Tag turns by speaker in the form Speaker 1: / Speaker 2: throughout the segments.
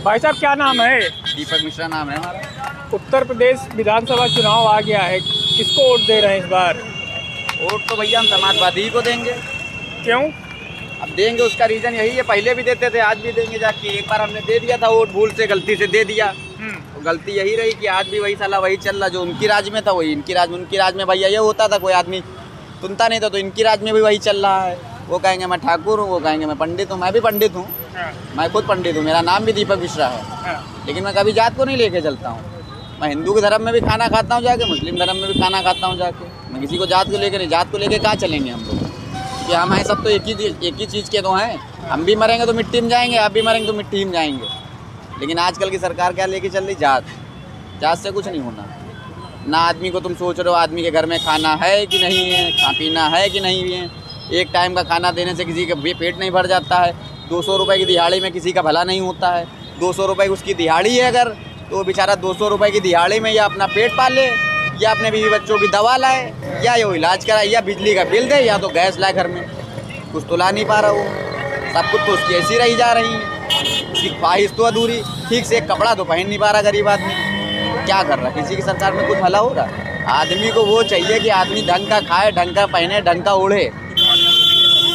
Speaker 1: भाई साहब क्या नाम है?
Speaker 2: दीपक मिश्रा नाम है हमारा।
Speaker 1: उत्तर प्रदेश विधानसभा चुनाव आ गया है, किसको वोट दे रहे हैं इस बार?
Speaker 2: वोट तो भैया हम समाजवादी को देंगे।
Speaker 1: क्यों?
Speaker 2: अब देंगे उसका रीज़न यही है, पहले भी देते थे आज भी देंगे जाके। एक बार हमने दे दिया था वोट, भूल से गलती से दे दिया, तो गलती यही रही कि आज भी वही साला वही चल रहा। जो उनकी राज में था वही इनकी राज में। उनकी राज में भैया ये होता था, कोई आदमी सुनता नहीं था, तो इनकी राज में भी वही चल रहा है। वो कहेंगे मैं ठाकुर हूँ, वो कहेंगे मैं पंडित हूँ। मैं भी पंडित हूँ, मैं खुद पंडित हूँ, मेरा नाम भी दीपक मिश्रा है, लेकिन मैं कभी जात को नहीं लेके चलता हूँ। मैं हिंदू के धर्म में भी खाना खाता हूँ जाके, मुस्लिम धर्म में भी खाना खाता हूँ जाके। मैं किसी को जात को लेकर नहीं, जात को लेकर कहाँ चलेंगे हम लोग, कि हम हैं सब तो एक ही चीज़ के तो हैं। हम भी मरेंगे तो मिट्टी में जाएंगे, आप भी मरेंगे तो मिट्टी में जाएंगे। लेकिन आजकल की सरकार क्या लेके चल रही? जात से कुछ नहीं होना ना। आदमी को तुम सोच रहे हो आदमी के घर में खाना है कि नहीं है, पीना है कि नहीं है। एक टाइम का खाना देने से किसी का पेट नहीं भर जाता है। 200 रुपये की दिहाड़ी में किसी का भला नहीं होता है। 200 रुपये उसकी दिहाड़ी है अगर, तो बेचारा 200 रुपये की दिहाड़ी में या अपना पेट पाले, या अपने बीवी बच्चों की दवा लाए, या वो इलाज कराए, या बिजली का बिल दे, या तो गैस लाए घर में। कुछ तो ला नहीं पा रहा वो, सब कुछ तो उसकी ऐसी रही जा रही है। उसकी ख्वाहिश तो अधूरी, ठीक से एक कपड़ा तो पहन नहीं पा रहा गरीब आदमी। क्या कर रहा? किसी की सरकार में कुछ भला हो रहा? आदमी को वो चाहिए कि आदमी ढंग का खाए, ढंग का पहने, ढंग का ओढ़े।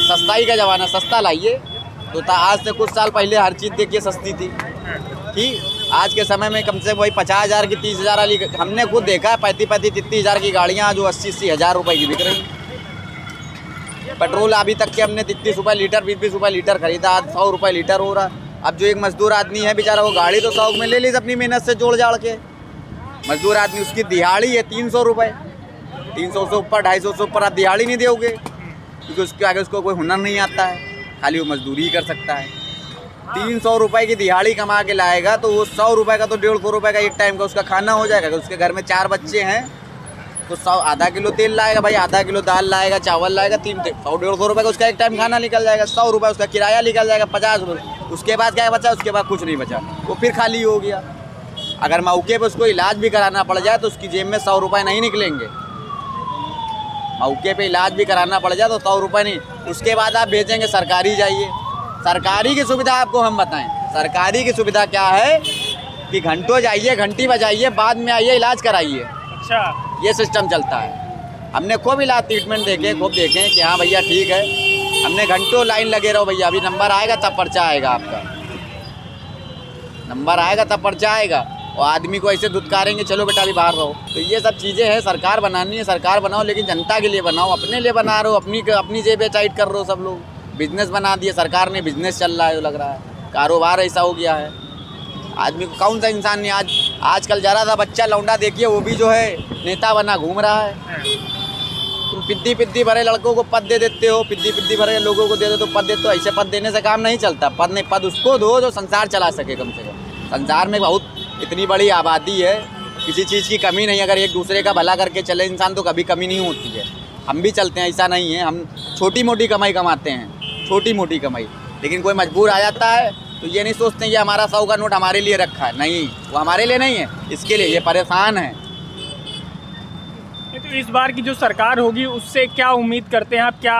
Speaker 2: सस्ताई का ज़माना, सस्ता लाइए। तो आज से कुछ साल पहले हर चीज़ देखिए सस्ती थी, ठीक। आज के समय में कम से वही 50,000 की 30,000 वाली हमने खुद देखा है। 35,000 की गाड़ियाँ जो 80 हज़ार रुपये की बिक रही। पेट्रोल अभी तक के हमने 30 रुपये लीटर, 20 रुपये लीटर खरीदा, आज 100 रुपये लीटर हो रहा। अब जो एक मजदूर आदमी है बेचारा, वो गाड़ी तो 100 में ले ली अपनी मेहनत से जोड़ जाड़ के। मजदूर आदमी, उसकी दिहाड़ी है 300 रुपये। 300 से ऊपर, 250 से ऊपर आप दिहाड़ी नहीं दोगे, क्योंकि उसके आगे उसको कोई हुनर नहीं आता है, खाली वो मजदूरी ही कर सकता है। 300 रुपये की दिहाड़ी कमा के लाएगा तो वो 100 रुपये का तो 150 रुपये का एक टाइम का उसका खाना हो जाएगा। उसके घर में 4 बच्चे हैं तो 100 आधा किलो तेल लाएगा भाई, आधा किलो दाल लाएगा, चावल लाएगा, 100-150 रुपये का उसका एक टाइम खाना निकल जाएगा। 100 रुपये उसका किराया निकल जाएगा, 50 रुपये। उसके बाद क्या बचा? उसके बाद कुछ नहीं बचा, वो फिर खाली हो गया। अगर मौके पर उसको इलाज भी कराना पड़ जाए तो उसकी जेब में 100 रुपये नहीं निकलेंगे। मौके पे इलाज भी कराना पड़ जाए तो 100 रुपये नहीं। उसके बाद आप भेजेंगे सरकारी, जाइए। सरकारी की सुविधा आपको हम बताएं, सरकारी की सुविधा क्या है कि घंटों जाइए, घंटी बजाइए, बाद में आइए इलाज कराइए।
Speaker 1: अच्छा,
Speaker 2: ये सिस्टम चलता है। हमने खूब इलाज ट्रीटमेंट देखे, खूब देखें कि हाँ भैया ठीक है। हमने घंटों लाइन लगे रहो भैया, अभी नंबर आएगा तब पर्चा आएगा आपका, नंबर आएगा तब पर्चा आएगा। और आदमी को ऐसे धुतकारेंगे चलो बेटा अभी बाहर रहो। तो ये सब चीज़ें हैं। सरकार बनानी है, सरकार बनाओ, लेकिन जनता के लिए बनाओ। अपने लिए बना रहे हो, अपनी जेबें टाइट कर रहे हो सब लोग। बिजनेस बना दिए सरकार ने, बिजनेस चल रहा है, लग रहा है कारोबार ऐसा हो गया है। आदमी को कौन सा इंसान ने आजकल जरा सा बच्चा लौंडा देखिए, वो भी जो है नेता बना घूम रहा है। तुम पिद्दी भरे लड़कों को पद दे देते हो, पिद्दी भरे लोगों को दे दो तो पद देते हो। ऐसे पद देने से काम नहीं चलता। पद उसको दो जो संसार चला सके कम से कम। संसार में बहुत इतनी बड़ी आबादी है, किसी चीज़ की कमी नहीं। अगर एक दूसरे का भला करके चले इंसान तो कभी कमी नहीं होती है। हम भी चलते हैं, ऐसा नहीं है। हम छोटी मोटी कमाई कमाते हैं, छोटी मोटी कमाई। लेकिन कोई मजबूर आ जाता है तो ये नहीं सोचते ये हमारा 100 का नोट हमारे लिए रखा है। नहीं, वो हमारे लिए नहीं है, इसके लिए ये परेशान है।
Speaker 1: तो इस बार की जो सरकार होगी उससे क्या उम्मीद करते हैं आप? क्या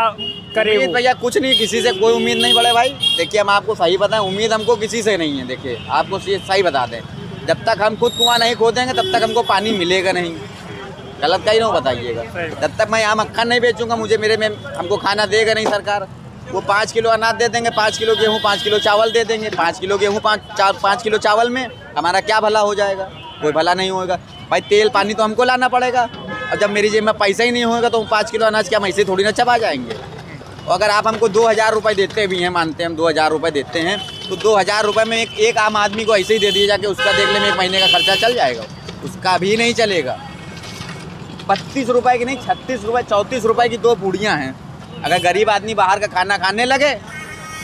Speaker 1: करे वो?
Speaker 2: भैया कुछ नहीं, किसी से कोई उम्मीद नहीं बड़े भाई। देखिए हम आपको सही बताएं, उम्मीद हमको किसी से नहीं है। देखिए आपको सही बता दें, जब तक हम खुद कुआं नहीं खोदेंगे तब तक हमको पानी मिलेगा नहीं। गलत कहीं नहीं बताइएगा। जब तक मैं यहाँ मक्खन नहीं बेचूंगा, मुझे मेरे में हमको खाना देगा नहीं सरकार। वो 5 किलो अनाज दे देंगे, 5 किलो गेहूँ, 5 किलो चावल दे देंगे। 5 किलो गेहूँ, 5 किलो चावल में हमारा क्या भला हो जाएगा? कोई भला नहीं होगा भाई। तेल पानी तो हमको लाना पड़ेगा। और जब मेरी जेब में पैसा ही नहीं होगा तो 5 किलो अनाज क्या हम ऐसे थोड़ी ना चबा जाएंगे। और अगर आप हमको 2,000 रुपये देते भी हैं, मानते हैं हम 2,000 रुपये देते हैं, तो 2,000 रुपये में एक आम आदमी को ऐसे ही दे दिए जाके उसका देखने में 1 महीने का खर्चा चल जाएगा? उसका भी नहीं चलेगा। 32 रुपये की नहीं, 36 रुपये, 34 रुपये की 2 पूड़ियाँ हैं। अगर गरीब आदमी बाहर का खाना खाने लगे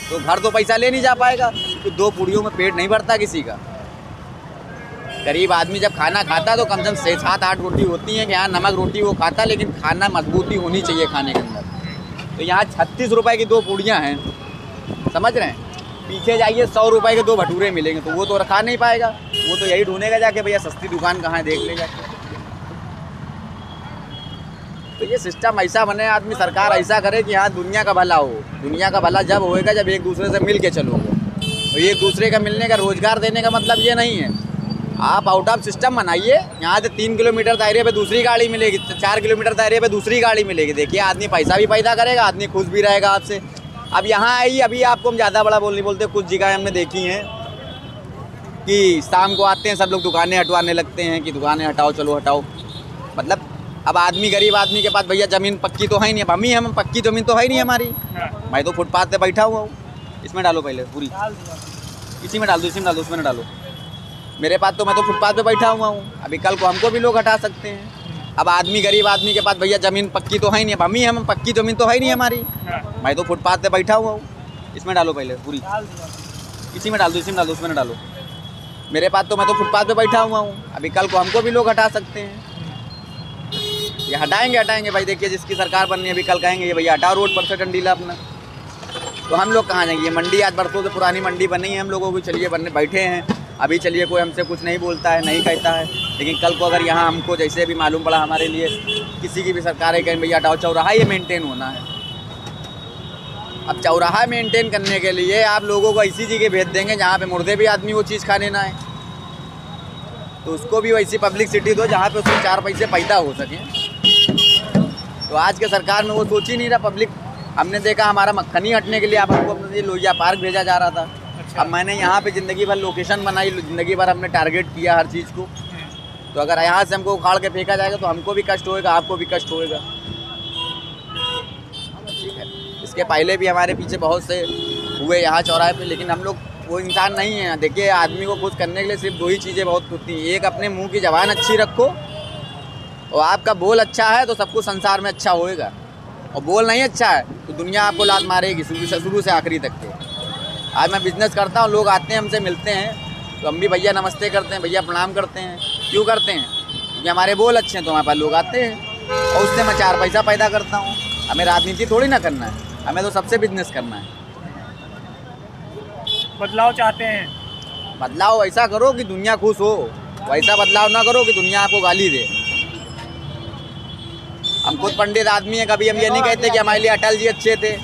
Speaker 2: तो घर तो पैसा ले नहीं जा पाएगा, तो 2 पूड़ियों में पेट नहीं भरता किसी का। गरीब आदमी जब खाना खाता है तो कम से कम 6-7-8 रोटी होती हैं कि हाँ नमक रोटी वो खाता, लेकिन खाना मजबूती होनी चाहिए खाने के अंदर। तो यहाँ 36 रुपये की 2 पूड़ियाँ हैं, समझ रहे हैं। पीछे जाइए 100 रुपये के 2 भटूरे मिलेंगे, तो वो तो खा नहीं पाएगा। वो तो यही ढूंढेगा जाके भैया सस्ती दुकान कहाँ है, देख लेगा। तो ये सिस्टम ऐसा बने, आदमी सरकार ऐसा करे कि हाँ दुनिया का भला हो। दुनिया का भला जब होएगा जब एक दूसरे से मिल के चलोगे। तो ये दूसरे का मिलने का रोजगार देने का मतलब ये नहीं है। आप आउट ऑफ सिस्टम बनाइए। यहाँ से 3 किलोमीटर दायरे पे दूसरी गाड़ी मिलेगी, 4 किलोमीटर दायरे पे दूसरी गाड़ी मिलेगी। देखिए आदमी पैसा भी पैदा करेगा, आदमी खुश भी रहेगा आपसे। अब यहाँ आई, अभी आपको हम ज़्यादा बड़ा बोल नहीं बोलते, कुछ जगह हमने देखी हैं कि शाम को आते हैं सब लोग दुकानें हटवाने लगते हैं कि दुकानें हटाओ, चलो हटाओ। मतलब अब आदमी, गरीब आदमी के पास भैया ज़मीन पक्की तो है नहीं, अब हम पक्की ज़मीन तो है नहीं हमारी। मैं तो फुटपाथ पे बैठा हुआ हूँ। इसमें डालो पहले पूरी, इसी में डाल दो, इसी में डाल दो, उसमें न डालो। मेरे पास तो, मैं तो फुटपाथ पे बैठा हुआ हूँ। अभी कल को हमको भी लोग हटा सकते हैं। अब आदमी, गरीब आदमी के पास भैया ज़मीन पक्की तो है नहीं, अब हम पक्की ज़मीन तो है नहीं हमारी। मैं तो फुटपाथ पे बैठा हुआ हूँ। इसमें डालो पहले पूरी, इसी में डाल दो, इसी में डाल दो, उसमें न डालो। मेरे पास तो, मैं तो फुटपाथ पे बैठा हुआ हूँ। अभी कल को हमको भी लोग हटा सकते हैं। ये हटाएंगे भाई। देखिए जिसकी सरकार बननी है, अभी कल कहेंगे ये भैया हटाओ रोड पर से डंडीला अपना, तो हम लोग कहाँ जाएंगे। मंडी आज बरसों से पुरानी मंडी बनी है हम लोगों की, चलिए बनने बैठे हैं। अभी चलिए कोई हमसे कुछ नहीं बोलता है, नहीं कहता है, लेकिन कल को अगर यहाँ हमको जैसे भी मालूम पड़ा हमारे लिए किसी की भी सरकार है, कहें भैया हटाओ, चौराहा ये मेंटेन होना है। अब चौराहा मेंटेन करने के लिए आप लोगों को ऐसी जगह भेज देंगे जहाँ पे मुर्दे भी आदमी वो चीज़ खाने ना है, तो उसको भी वैसी पब्लिक सिटी दो जहाँ पे उसके 4 पैसे पैदा हो सकें। तो आज के सरकार में वो सोच ही नहीं रहा पब्लिक। हमने देखा हमारा मक्खनी हटने के लिए आप हमको अपने लोहिया पार्क भेजा जा रहा था। अब मैंने यहाँ पे ज़िंदगी भर लोकेशन बनाई, ज़िंदगी भर हमने टारगेट किया हर चीज़ को। तो अगर यहाँ से हमको उखाड़ के फेंका जाएगा तो हमको भी कष्ट होएगा, आपको भी कष्ट होएगा। ठीक है, इसके पहले भी हमारे पीछे बहुत से हुए यहाँ चौराहे पे, लेकिन हम लोग वो इंसान नहीं है। देखिए आदमी को खुश करने के लिए सिर्फ 2 ही चीज़ें बहुत होती हैं। एक, अपने मुंह की ज़बान अच्छी रखो, और आपका बोल अच्छा है तो सब कुछ संसार में अच्छा होएगा। और बोल नहीं अच्छा है तो दुनिया आपको लात मारेगी शुरू से आखिरी तक के। आज मैं बिज़नेस करता हूँ, लोग आते हैं हमसे मिलते हैं तो हम भी भैया नमस्ते करते हैं, भैया प्रणाम करते हैं। क्यों करते हैं? क्योंकि हमारे बोल अच्छे हैं तो हमारे पास लोग आते हैं और उससे मैं 4 पैसा पैदा करता हूँ। हमें राजनीति थोड़ी ना करना है, हमें तो सबसे बिजनेस करना है।
Speaker 1: बदलाव चाहते हैं?
Speaker 2: बदलाव ऐसा करो कि दुनिया खुश हो, वैसा बदलाव ना करो कि दुनिया आपको गाली दे। हम खुद पंडित आदमी हैं, कभी हम ये नहीं कहते कि हमारे लिए अटल जी अच्छे थे।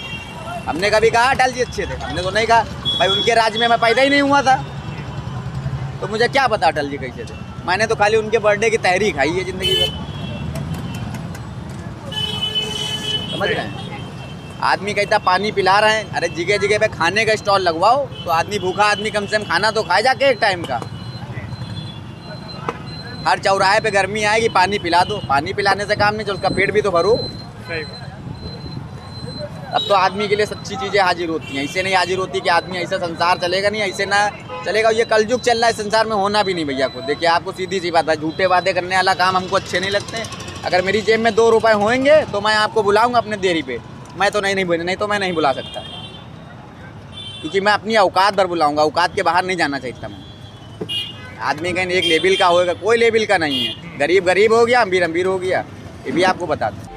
Speaker 2: हमने कभी कहा अटल जी अच्छे थे? हमने तो नहीं कहा भाई, उनके राज्य में मैं पैदा ही नहीं हुआ था तो मुझे क्या पता अटल जी कैसे थे। मैंने तो खाली उनके बर्थडे की तहरी खाई है ज़िंदगी भर। समझ रहे हैं? आदमी कहता पानी पिला रहे हैं, अरे जगह जगह पे खाने का स्टॉल लगवाओ तो आदमी, भूखा आदमी कम से कम खाना तो खाए जाके एक टाइम का। हर चौराहे पे गर्मी आएगी, पानी पिला दो। पानी पिलाने से काम नहीं चल, उसका पेट भी तो भरो।
Speaker 1: सही बात।
Speaker 2: अब तो आदमी के लिए सच्ची चीज़ें हाजिर होती हैं, ऐसे नहीं हाजिर होती कि आदमी ऐसा संसार चलेगा नहीं, ऐसे ना चलेगा। ये कलयुग चल रहा है संसार में, होना भी नहीं भैया को। देखिए आपको सीधी सी बात है, झूठे वादे करने वाला काम हमको अच्छे नहीं लगते। अगर मेरी जेब में 2 रुपये होंगे तो मैं आपको बुलाऊंगा अपने देरी पे। मैं तो नहीं तो मैं नहीं बुला सकता, क्योंकि मैं अपनी औकात पर बुलाऊंगा, औकात के बाहर नहीं जाना चाहता मैं। आदमी कहीं एक लेवल का होएगा, कोई लेवल का नहीं है। गरीब गरीब हो गया, अमीर अमीर हो गया, ये भी आपको बता दूँ।